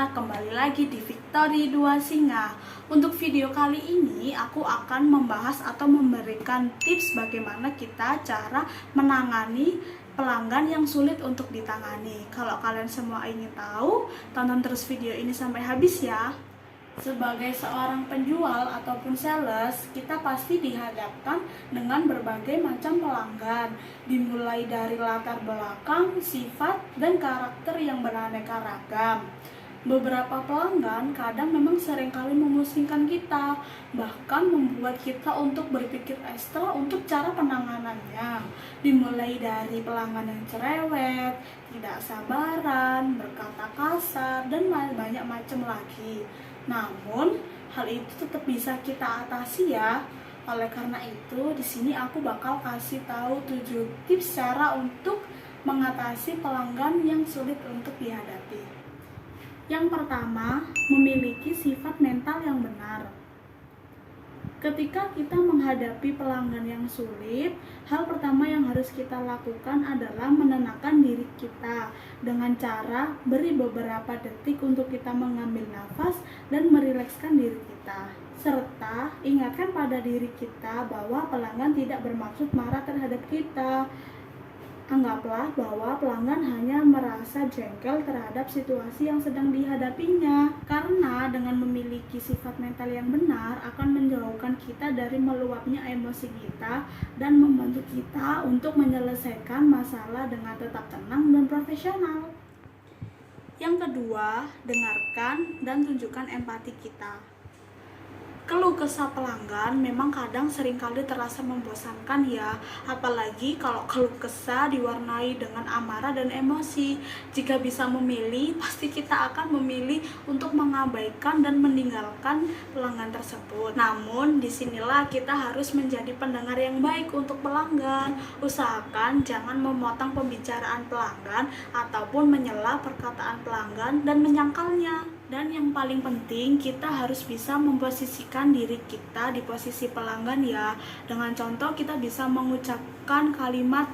semuanya, kembali lagi di Victory 2 Singa. Untuk video kali ini aku akan membahas atau memberikan tips bagaimana kita cara menangani pelanggan yang sulit untuk ditangani. Kalau kalian semua ingin tahu, tonton terus video ini sampai habis ya. Sebagai seorang penjual ataupun sales, kita pasti dihadapkan dengan berbagai macam pelanggan, dimulai dari latar belakang, sifat, dan karakter yang beraneka ragam. Beberapa pelanggan kadang memang seringkali memusingkan kita, bahkan membuat kita untuk berpikir ekstra untuk cara penanganannya. Dimulai dari pelanggan yang cerewet, tidak sabaran, berkata kasar, dan banyak macam lagi. Namun, hal itu tetap bisa kita atasi ya. Oleh karena itu, di sini aku bakal kasih tahu 7 tips cara untuk mengatasi pelanggan yang sulit untuk dihadapi. Yang pertama, memiliki sifat mental yang benar. Ketika kita menghadapi pelanggan yang sulit, hal pertama yang harus kita lakukan adalah menenangkan diri kita dengan cara beri beberapa detik untuk kita mengambil nafas dan merilekskan diri kita. Serta ingatkan pada diri kita bahwa pelanggan tidak bermaksud marah terhadap kita. Anggaplah bahwa pelanggan hanya merasa jengkel terhadap situasi yang sedang dihadapinya. Karena dengan memiliki sifat mental yang benar akan menjauhkan kita dari meluapnya emosi kita dan membantu kita untuk menyelesaikan masalah dengan tetap tenang dan profesional. Yang kedua, dengarkan dan tunjukkan empati kita. Keluh kesah pelanggan memang kadang seringkali terasa membosankan ya, apalagi kalau keluh kesah diwarnai dengan amarah dan emosi. Jika bisa memilih, pasti kita akan memilih untuk mengabaikan dan meninggalkan pelanggan tersebut. Namun, disinilah kita harus menjadi pendengar yang baik untuk pelanggan. Usahakan jangan memotong pembicaraan pelanggan ataupun menyela perkataan pelanggan dan menyangkalnya. Dan yang paling penting, kita harus bisa memposisikan diri kita di posisi pelanggan ya. Dengan contoh, kita bisa mengucapkan kalimat,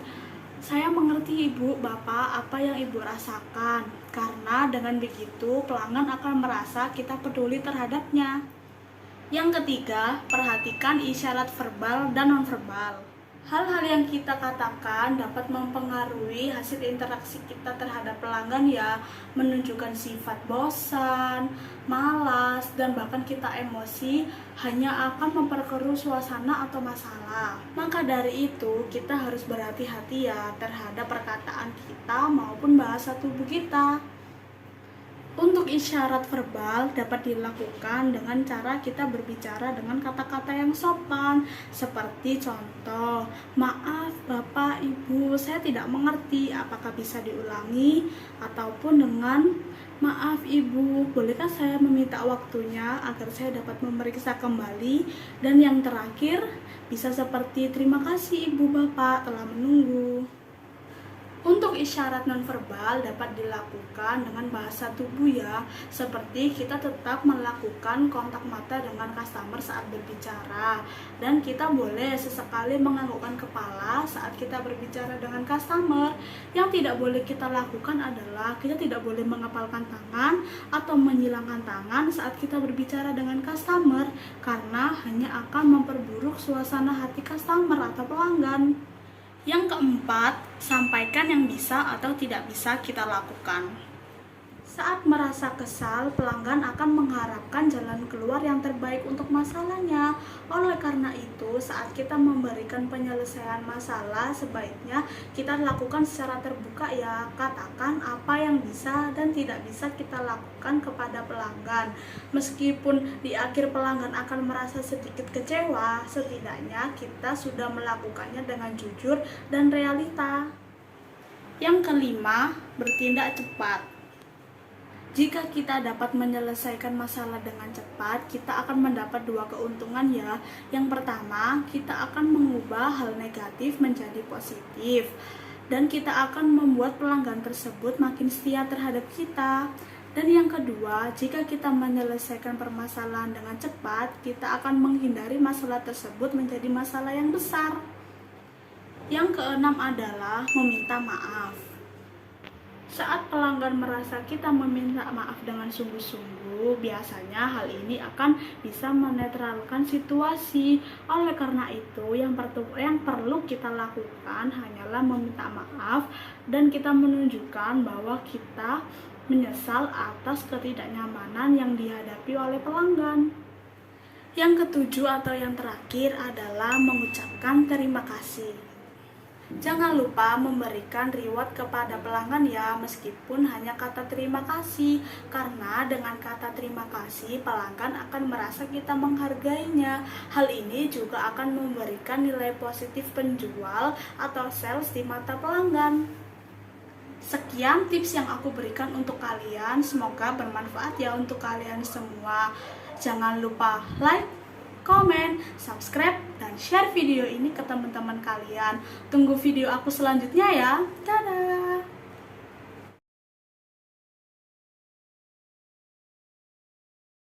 "Saya mengerti ibu, bapak, apa yang ibu rasakan." Karena dengan begitu, pelanggan akan merasa kita peduli terhadapnya. Yang ketiga, perhatikan isyarat verbal dan nonverbal. Hal-hal yang kita katakan dapat mempengaruhi hasil interaksi kita terhadap pelanggan ya, menunjukkan sifat bosan, malas, dan bahkan kita emosi hanya akan memperkeruh suasana atau masalah. Maka dari itu, kita harus berhati-hati ya terhadap perkataan kita maupun bahasa tubuh kita. Untuk isyarat verbal dapat dilakukan dengan cara kita berbicara dengan kata-kata yang sopan, seperti contoh, "Maaf Bapak, Ibu, saya tidak mengerti, apakah bisa diulangi?" Ataupun dengan, "Maaf Ibu, bolehkah saya meminta waktunya agar saya dapat memeriksa kembali?" Dan yang terakhir, bisa seperti, "Terima kasih Ibu Bapak telah menunggu." Untuk isyarat nonverbal dapat dilakukan dengan bahasa tubuh ya, seperti kita tetap melakukan kontak mata dengan customer saat berbicara, dan kita boleh sesekali menganggukkan kepala saat kita berbicara dengan customer. Yang tidak boleh kita lakukan adalah kita tidak boleh mengepalkan tangan atau menyilangkan tangan saat kita berbicara dengan customer, karena hanya akan memperburuk suasana hati customer atau pelanggan. Yang keempat, sampaikan yang bisa atau tidak bisa kita lakukan. Saat merasa kesal, pelanggan akan mengharapkan jalan keluar yang terbaik untuk masalahnya. Oleh karena itu, saat kita memberikan penyelesaian masalah, sebaiknya kita lakukan secara terbuka ya. Katakan apa yang bisa dan tidak bisa kita lakukan kepada pelanggan. Meskipun di akhir pelanggan akan merasa sedikit kecewa, setidaknya kita sudah melakukannya dengan jujur dan realita. Yang kelima, bertindak cepat. Jika kita dapat menyelesaikan masalah dengan cepat, kita akan mendapat 2 keuntungan ya. Yang pertama, kita akan mengubah hal negatif menjadi positif, dan kita akan membuat pelanggan tersebut makin setia terhadap kita. Dan yang kedua, jika kita menyelesaikan permasalahan dengan cepat, kita akan menghindari masalah tersebut menjadi masalah yang besar. Yang keenam adalah meminta maaf. Saat pelanggan merasa kita meminta maaf dengan sungguh-sungguh, biasanya hal ini akan bisa menetralkan situasi. Oleh karena itu, yang perlu kita lakukan hanyalah meminta maaf dan kita menunjukkan bahwa kita menyesal atas ketidaknyamanan yang dihadapi oleh pelanggan. Yang ketujuh atau yang terakhir adalah mengucapkan terima kasih. Jangan lupa memberikan reward kepada pelanggan ya, meskipun hanya kata terima kasih. Karena dengan kata terima kasih, pelanggan akan merasa kita menghargainya. Hal ini juga akan memberikan nilai positif penjual atau sales di mata pelanggan. Sekian tips yang aku berikan untuk kalian, semoga bermanfaat ya untuk kalian semua. Jangan lupa like, komen, subscribe, dan share video ini ke teman-teman kalian. Tunggu video aku selanjutnya ya. Dadah!